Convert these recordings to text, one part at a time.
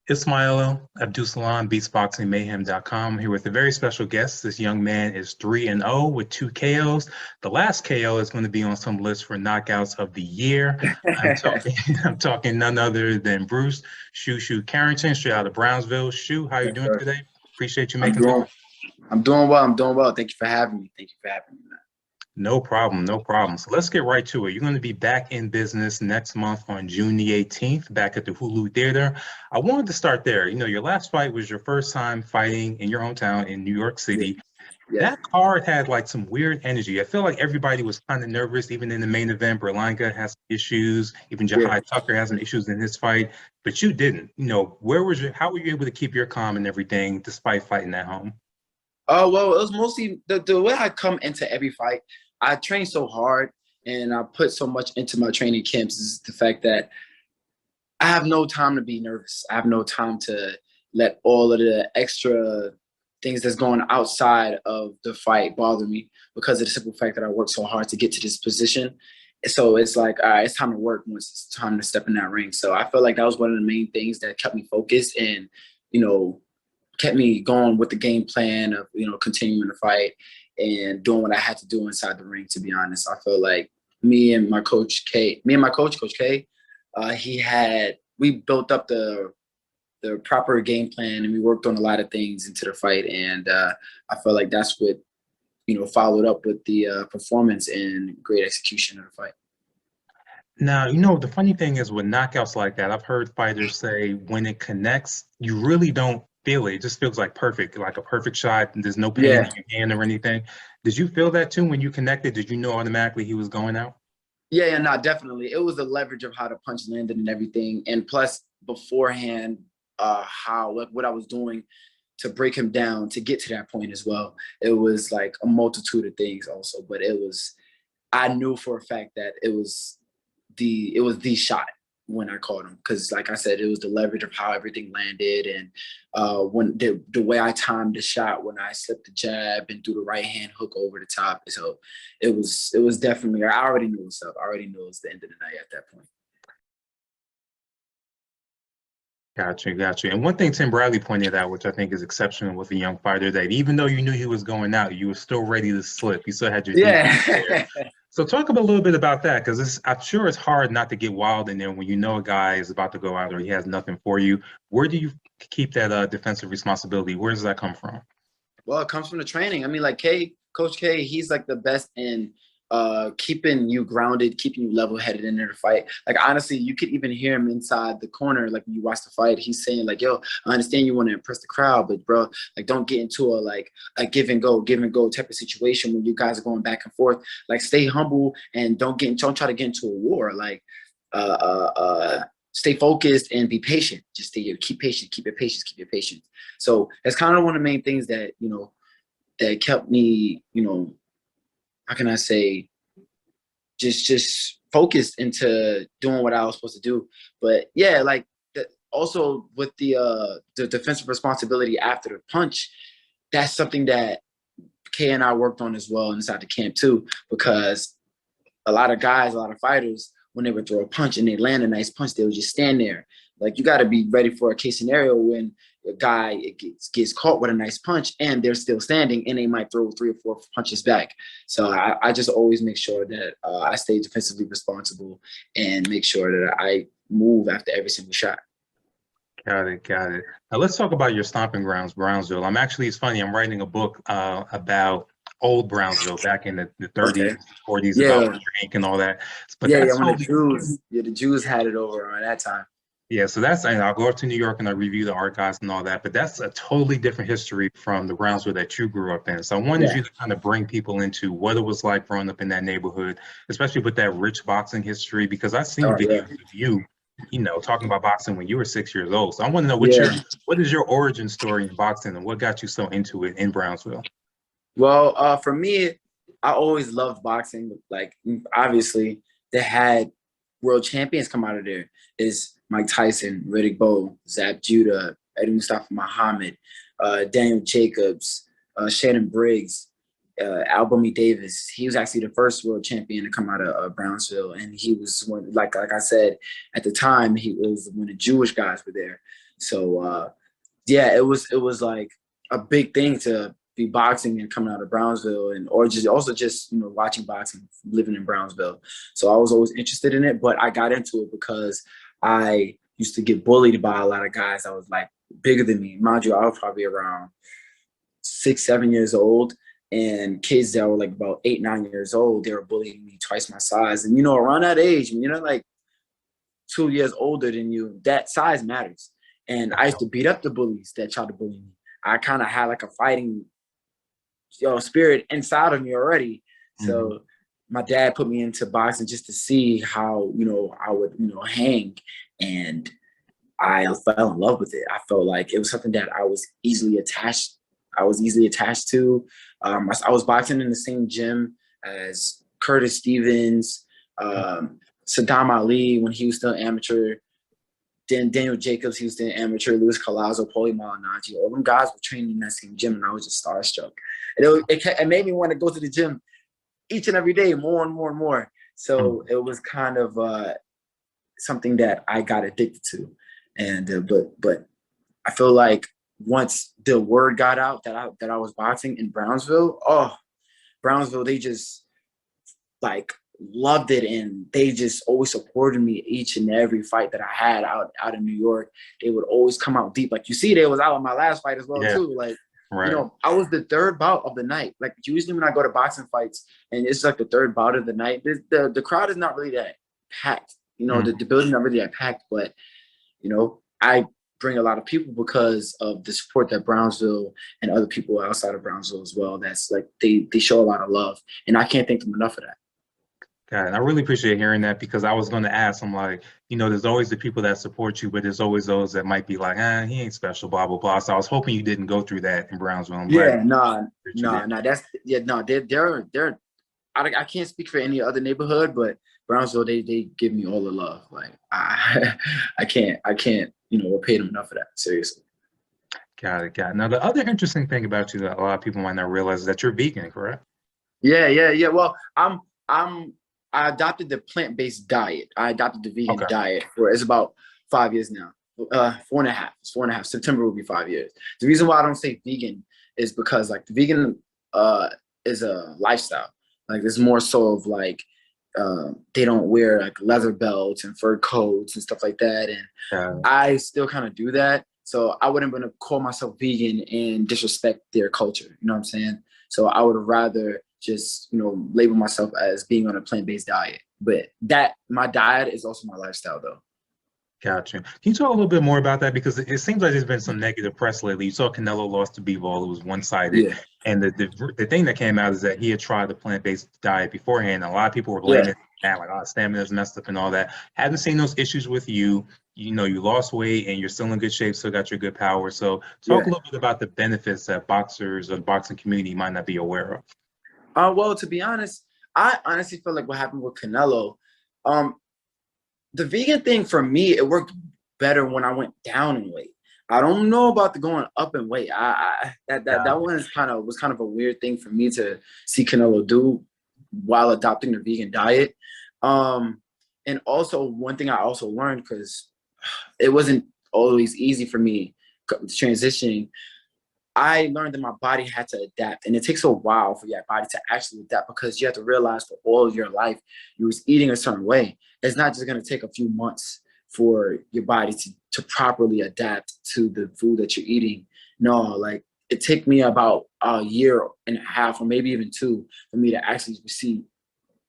Ismail Abdulsalam, BeatsBoxingMayhem.com, here with a very special guest. This young man is 3-0 with 2 KOs. The last KO is going to be on some list for knockouts of the year. I'm talking, I'm talking none other than Bruce Shoo Carrington, straight out of Brownsville. Shoo, how you Yes, doing sir. today? Appreciate you I'm making time. doing I'm doing well. I'm doing well. Thank you for having me. Thank you for having me, man. No problem, no problem. So let's get right to it. You're going to be back in business next month on June the 18th, back at the Hulu Theater. I wanted to start there. Your last fight was your first time fighting in your hometown in New York Yes. City. Yes. That card had like some weird energy. I feel like everybody was kind of nervous, even in the main event. Berlanga has issues, even Yeah. Jahai Tucker has some issues in his fight, but you didn't. How were you able to keep your calm and everything despite fighting at home? Oh, well, it was mostly the way I come into every fight. I train so hard and I put so much into my training camps is the fact that I have no time to be nervous. I have no time to let all of the extra things that's going outside of the fight bother me because of the simple fact that I worked so hard to get to this position. So it's like, all right, it's time to work once it's time to step in that ring. So I feel like that was one of the main things that kept me focused and, you know, kept me going with the game plan of, continuing to fight and doing what I had to do inside the ring, to be honest. I feel like me and my coach, Coach K, we built up the proper game plan and we worked on a lot of things into the fight. And I feel like that's what, followed up with the performance and great execution of the fight. Now, the funny thing is with knockouts like that, I've heard fighters say when it connects, you really don't feel it. It just feels like perfect, like a perfect shot, and there's no pain Yeah. in your hand or anything. Did you feel that too when you connected? Did you know automatically he was going out? Yeah, no, definitely. It was the leverage of how the punch landed and everything. And plus beforehand, what I was doing to break him down to get to that point as well. It was like a multitude of things also, but I knew for a fact that it was the shot when I caught him. Because like I said, it was the leverage of how everything landed and when the way I timed the shot when I slipped the jab and threw the right hand hook over the top. So it was definitely, I already knew what's up. I already knew it was the end of the night at that point. Got you. And one thing Tim Bradley pointed out, which I think is exceptional with a young fighter, that even though you knew he was going out, you were still ready to slip. You still had your defense there. Yeah. So talk a little bit about that, because I'm sure it's hard not to get wild in there when you know a guy is about to go out or he has nothing for you. Where do you keep that defensive responsibility? Where does that come from? Well, it comes from the training. I mean, like Coach K, he's like the best in keeping you grounded, keeping you level-headed in there to fight. Like honestly, you could even hear him inside the corner, like when you watch the fight, he's saying like, yo, I understand you want to impress the crowd, but bro, like don't get into a give and go type of situation when you guys are going back and forth. Like stay humble and don't try to get into a war. Like stay focused and be patient. Just keep patient, keep your patience, keep your patience. So that's kind of one of the main things that, that kept me, how can I say, just focused into doing what I was supposed to do. But yeah, like also with the defensive responsibility after the punch, that's something that Kay and I worked on as well inside the camp too, because a lot of guys, a lot of fighters, when they would throw a punch and they land a nice punch, they would just stand there. Like you got to be ready for a case scenario when a guy gets caught with a nice punch and they're still standing and they might throw 3 or 4 punches back. So I just always make sure that I stay defensively responsible and make sure that I move after every single shot. Got it. Now let's talk about your stomping grounds, Brownsville. It's funny, I'm writing a book about old Brownsville back in the 30s, Okay. 40s, about Yeah. Mr. Ink and all that. But Yeah. that's When totally, the Jews had it over around that time. yeah, so that's, and I'll go up to New York and I review the archives and all that, but that's a totally different history from the Brownsville that you grew up in. So I wanted Yeah. you to kind of bring people into what it was like growing up in that neighborhood, especially with that rich boxing history, because I've seen Oh yeah. videos of you, talking about boxing when you were 6 years old. So I want to know Yeah. what is your origin story in boxing and what got you so into it in Brownsville? Well, for me, I always loved boxing. Like, obviously, they had world champions come out of there. Is Mike Tyson, Riddick Bowe, Zab Judah, Eddie Mustafa Muhammad, Daniel Jacobs, Shannon Briggs, Albumi Davis. He was actually the first world champion to come out of Brownsville, and he was one. Like I said, at the time, he was when the Jewish guys were there. So yeah, it was like a big thing to be boxing and coming out of Brownsville, and or just also just watching boxing, living in Brownsville. So I was always interested in it, but I got into it because I used to get bullied by a lot of guys that was like bigger than me. Mind you, I was probably around 6, 7 years old, and kids that were like about 8, 9 years old, they were bullying me twice my size. And around that age, when you're like 2 years older than you, that size matters. And I used to beat up the bullies that tried to bully me. I kind of had like a fighting spirit inside of me already. So my dad put me into boxing just to see how I would hang, and I fell in love with it. I felt like it was something that I was easily attached. To. I was boxing in the same gym as Curtis Stevens, Saddam Ali when he was still amateur. Then Daniel Jacobs, he was still amateur. Luis Collazo, Paulie Malignaggi, all them guys were training in that same gym, and I was just starstruck. And it made me want to go to the gym each and every day, more and more and more. So it was kind of something that I got addicted to, and but I feel like once the word got out that I was boxing in Brownsville, Brownsville, they just like loved it, and they just always supported me each and every fight that I had out in New York. They would always come out deep. Like they was out on my last fight as well too. Like I was the third bout of the night. Like usually when I go to boxing fights and it's like the third bout of the night, the crowd is not really that packed. The building not really that packed, but I bring a lot of people because of the support that Brownsville and other people outside of Brownsville as well. That's like they show a lot of love, and I can't thank them enough for that. God, I really appreciate hearing that, because I was going to ask, I'm like, there's always the people that support you, but there's always those that might be like, he ain't special, blah, blah, blah. So I was hoping you didn't go through that in Brownsville. I'm glad. They're I can't speak for any other neighborhood, but Brownsville, they give me all the love. Like I can't repay them enough for that. Seriously. Got it. Now, the other interesting thing about you that a lot of people might not realize is that you're vegan, correct? Yeah. Well, I adopted the plant-based diet. I adopted the vegan diet it's about 5 years now. 4.5. It's 4.5. September will be 5 years. The reason why I don't say vegan is because like the vegan is a lifestyle. Like there's more so of like they don't wear like leather belts and fur coats and stuff like that. And I still kind of do that. So I wouldn't want to call myself vegan and disrespect their culture. You know what I'm saying? So I would rather just label myself as being on a plant-based diet, but that my diet is also my lifestyle though. Gotcha. Can you talk a little bit more about that? Because it seems like there's been some negative press lately. You saw Canelo lost to Bivol. It was one-sided. And the thing that came out is that he had tried the plant-based diet beforehand. And a lot of people were blaming that, like, stamina's messed up and all that. Haven't seen those issues with you. You lost weight and you're still in good shape, still got your good power. So talk a little bit about the benefits that boxers or the boxing community might not be aware of. Well, to be honest, I honestly feel like what happened with Canelo, the vegan thing for me, it worked better when I went down in weight. I don't know about the going up in weight. That one was kind of a weird thing for me to see Canelo do while adopting the vegan diet. And also one thing I also learned, because it wasn't always easy for me transitioning, I learned that my body had to adapt, and it takes a while for your body to actually adapt, because you have to realize for all of your life you was eating a certain way. It's not just going to take a few months for your body to properly adapt to the food that you're eating. No, like it took me about a year and a half or maybe even 2 for me to actually see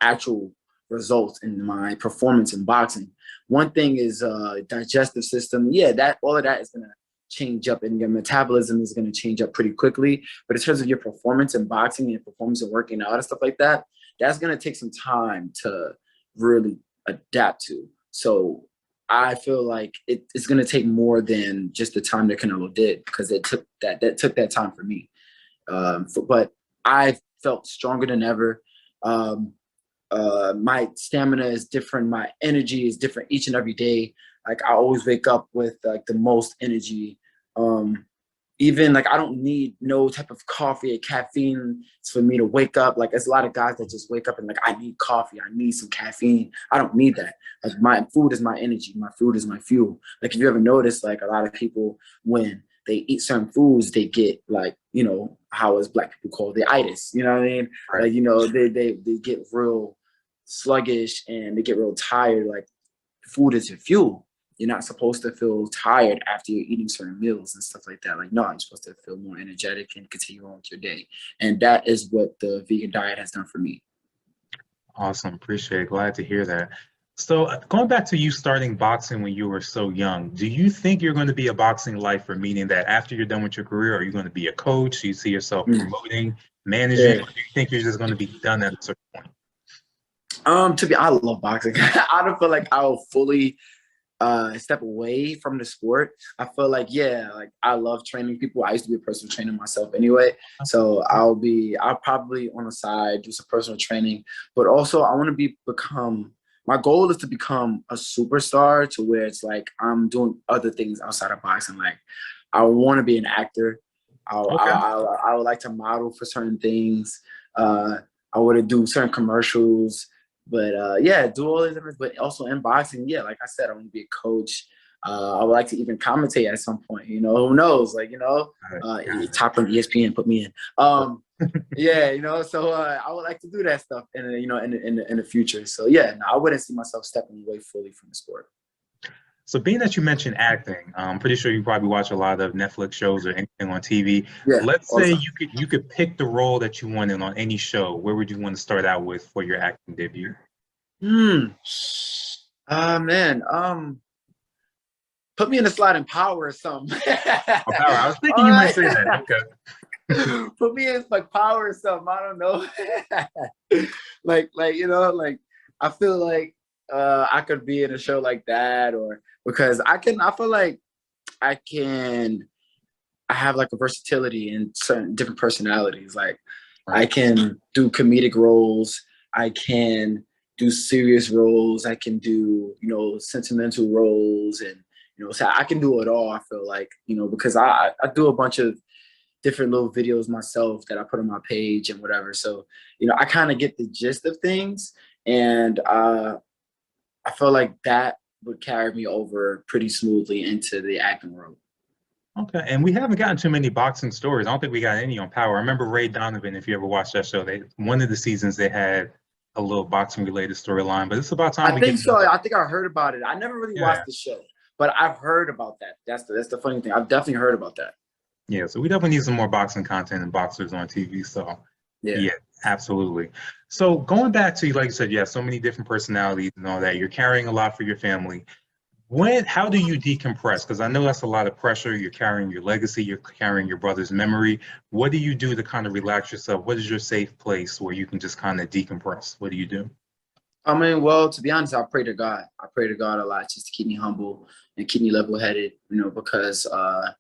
actual results in my performance in boxing. One thing is digestive system. Yeah, that all of that is going to change up, and your metabolism is going to change up pretty quickly. But in terms of your performance in boxing and your performance in working out and stuff like that, that's going to take some time to really adapt to. So I feel like it's going to take more than just the time that Canelo did, because it took that time for me. But I felt stronger than ever. My stamina is different. My energy is different each and every day. Like I always wake up with like the most energy. even like I don't need no type of coffee or caffeine for me to wake up. Like there's a lot of guys that just wake up and like I need coffee, I need some caffeine. I don't need that. Like my food is my energy, my food is my fuel. Like if you ever notice, like a lot of people when they eat certain foods, they get like, you know, how as black people call the itis, you know what I mean? Right. Like, you know, they get real sluggish and they get real tired. Like food is your fuel. You're not supposed to feel tired after you're eating certain meals and stuff like that. Like, no, you're supposed to feel more energetic and continue on with your day. And that is what the vegan diet has done for me. Awesome. Appreciate it. Glad to hear that. So going back to you starting boxing when you were so young, do you think you're going to be a boxing lifer, meaning that after you're done with your career, are you going to be a coach? Do you see yourself Mm. promoting, managing, Yeah. or do you think you're just going to be done at a certain point? I love boxing. I don't feel like I'll fully step away from the sport. I feel like, yeah, like I love training people. I used to be a personal trainer myself anyway. So I'll probably on the side do some personal training, but also I want to become, my goal is to become a superstar to where it's like I'm doing other things outside of boxing. Like I want to be an actor. Okay. I would like to model for certain things. I want to do certain commercials. But yeah, do all these different, but also in boxing, yeah, like I said, I want to be a coach. I would like to even commentate at some point. You know, who knows? Like, you know, Got top from ESPN, put me in. Yeah, you know, so I would like to do that stuff in you know in the future. So yeah, no, I wouldn't see myself stepping away fully from the sport. So being that you mentioned acting, I'm pretty sure you probably watch a lot of Netflix shows or anything on TV. Yeah, Let's all the say time. you could pick the role that you wanted on any show. Where would you want to start out with for your acting debut? Hmm. Man. Put me in a sliding power or something. Oh, Power. I was thinking All you might right. say that. Okay. Put me in like power or something. I don't know. like you know, like I feel like I could be in a show like that, or because I feel like I can I have like a versatility in certain different personalities. Like I Right. can do comedic roles, I can do serious roles, I can do, you know, sentimental roles, and you know, so I can do it all. I feel like, you know, because I do a bunch of different little videos myself that I put on my page and whatever. So, you know, I kind of get the gist of things, and I feel like that would carry me over pretty smoothly into the acting world. Okay. And we haven't gotten too many boxing stories. I don't think we got any on Power. I remember Ray Donovan, if you ever watched that show, they one of the seasons they had a little boxing related storyline, but it's about time I we get think so. another. I think I heard about it. I never really watched Yeah. the show, but I've heard about that. That's the funny thing. I've definitely heard about that. Yeah. So we definitely need some more boxing content and boxers on TV. So Yeah. yeah, absolutely. So going back to, like you said, you have so many different personalities and all that. You're carrying a lot for your family. How do you decompress? Because I know that's a lot of pressure. You're carrying your legacy, you're carrying your brother's memory. What do you do to kind of relax yourself? What is your safe place where you can just kind of decompress? What do you do? I mean, well, to be honest, I pray to God. I pray to God a lot just to keep me humble and keep me level headed, you know, because all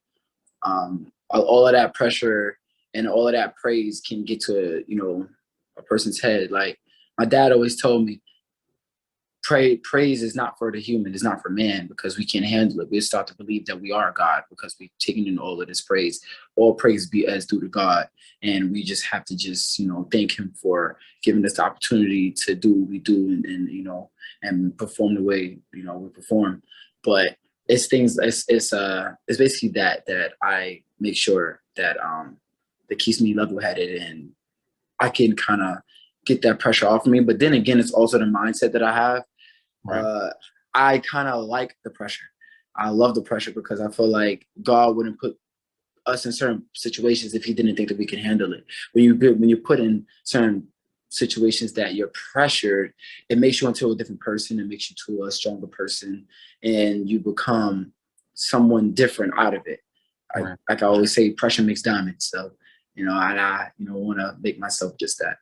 of that pressure and all of that praise can get to, you know, a person's head. Like my dad always told me, praise is not for the human, it's not for man, because we can't handle it. We start to believe that we are God because we've taken in all of this praise. All praise be as due to God. And we just have to just, you know, thank him for giving us the opportunity to do what we do, and you know, and perform the way, you know, we perform. But it's things it's basically that I make sure that that keeps me level headed, and I can kind of get that pressure off of me. But then again, it's also the mindset that I have. Right. uh, I kind of like the pressure. I love the pressure because I feel like God wouldn't put us in certain situations if He didn't think that we can handle it. When you put in certain situations that you're pressured, it makes you into a different person. It makes you to a stronger person, and you become someone different out of it. Right. Like I always say, pressure makes diamonds. So, you know, I you know want to make myself just that.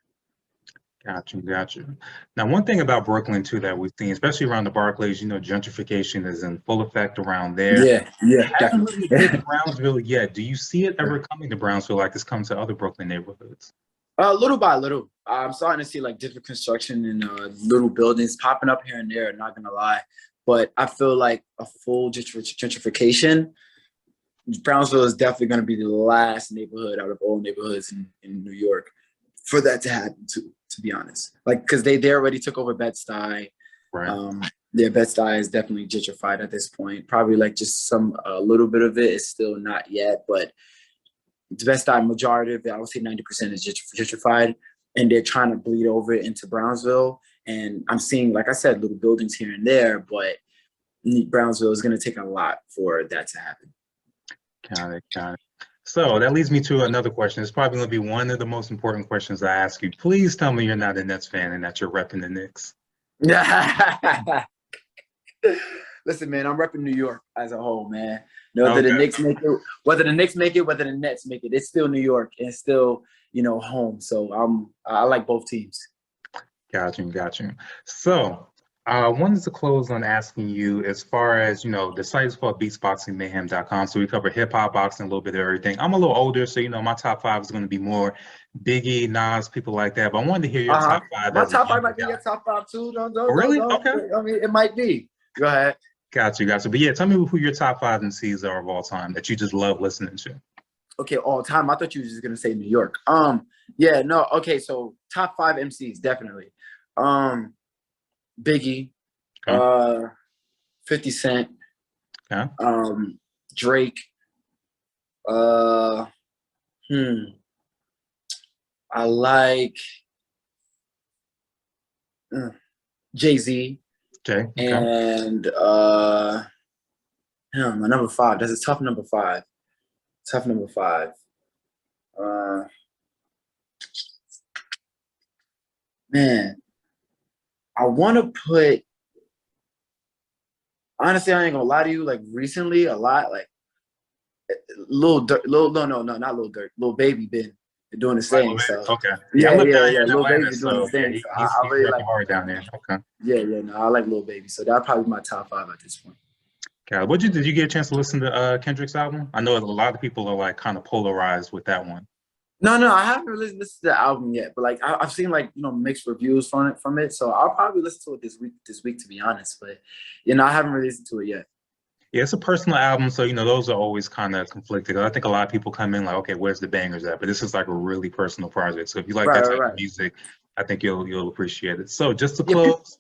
Got you, got you. Now, one thing about Brooklyn too that we've seen, especially around the Barclays, gentrification is in full effect around there. Yeah, It yeah, hasn't definitely. really hit Brownsville yet. Do you see it ever coming to Brownsville like it's come to other Brooklyn neighborhoods? Little by little, I'm starting to see like different construction and little buildings popping up here and there. Not gonna lie, but I feel like a full gentrification Brownsville is definitely going to be the last neighborhood out of all neighborhoods in New York for that to happen to be honest. Like, because they already took over Bed-Stuy. Right. Yeah, Bed-Stuy is definitely gentrified at this point. Probably like just a little bit of it is still not yet, but the Bed-Stuy majority of it, I would say 90% is gentrified, and they're trying to bleed over into Brownsville. And I'm seeing, like I said, little buildings here and there, but Brownsville is going to take a lot for that to happen. Got it. Got it. So that leads me to another question. It's probably going to be one of the most important questions I ask you. Please tell me you're not a Nets fan and that you're repping the Knicks. Listen, man, I'm repping New York as a whole, man. Whether the Knicks make it, whether the Knicks make it, whether the Nets make it, it's still New York and it's still, home. So I like both teams. Got you. So I wanted to close on asking you, as far as, the site is called beatsboxingmayhem.com. So we cover hip hop, boxing, a little bit of everything. I'm a little older, so, my top 5 is going to be more Biggie, Nas, people like that. But I wanted to hear your top 5. My top 5 might be your top 5 too. Don't, really? Don't. Okay. I mean, it might be. Go ahead. Got you. But yeah, tell me who your top 5 MCs are of all time that you just love listening to. Okay, all time. I thought you were just gonna say New York. Yeah, no. Okay, so top 5 MCs definitely. Biggie, Okay. 50 Cent, Okay. Drake. I like Jay-Z. Okay. And my number 5. That's a tough number 5. Man, I want to put. Honestly, I ain't gonna lie to you. Like recently, a lot like Lil Durk. Not Lil Durk. Lil Baby been doing his thing. So okay. Yeah. Lil Baby been doing his thing. So he's really like hard down there. Okay. Yeah. No, I like Lil Baby. So that'll probably be my top 5 at this point. Okay. Did you get a chance to listen to Kendrick's album? I know a lot of people are like kind of polarized with that one. No, I haven't really listened to the album yet, but like I've seen like mixed reviews from it. So I'll probably listen to it this week to be honest. But I haven't really listened to it yet. Yeah, it's a personal album, so those are always kind of conflicted. I think a lot of people come in like, okay, where's the bangers at? But this is like a really personal project. So if you like that type of music, I think you'll appreciate it. So just to close,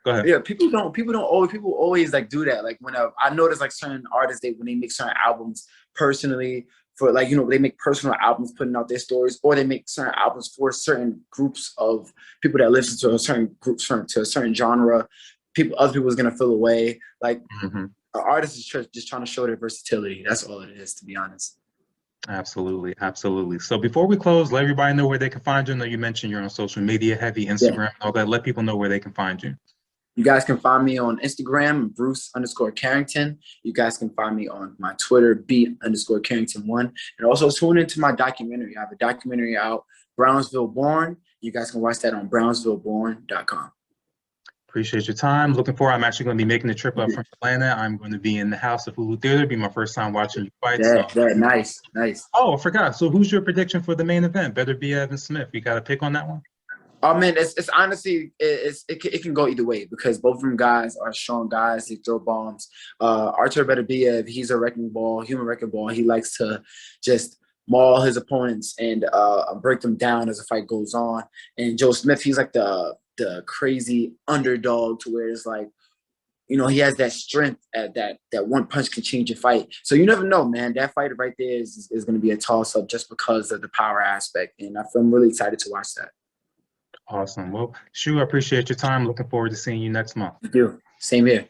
go ahead. Yeah, people always like do that. Like when I notice like certain artists, when they make certain albums personally for like they make personal albums putting out their stories, or they make certain albums for certain groups of people that listen to a certain to a certain genre. Other people is gonna feel away. Like an artist is just trying to show their versatility. That's all it is, to be honest. Absolutely. So before we close, let everybody know where they can find you. I know you mentioned you're on social media, heavy Instagram, and all that. Let people know where they can find you. You guys can find me on Instagram, Bruce_Carrington. You guys can find me on my Twitter, Beat_Carrington1. And also tune into my documentary. I have a documentary out, Brownsville Born. You guys can watch that on brownsvilleborn.com. Appreciate your time. Looking forward. I'm actually going to be making the trip up from Atlanta. I'm going to be in the House of Hulu Theater. It'll be my first time watching you fight. Nice. Oh, I forgot. So who's your prediction for the main event? Better be Evan Smith. You got a pick on that one? Oh man, it's honestly it can go either way because both of them guys are strong guys. They throw bombs. Artur Beterbiev, he's a wrecking ball, human wrecking ball. He likes to just maul his opponents and break them down as the fight goes on. And Joe Smith, he's like the crazy underdog to where it's like, he has that strength at that one punch can change a fight. So you never know, man. That fight right there is going to be a toss up just because of the power aspect. And I'm really excited to watch that. Awesome. Well, Shu, I appreciate your time. Looking forward to seeing you next month. Thank you. Same here.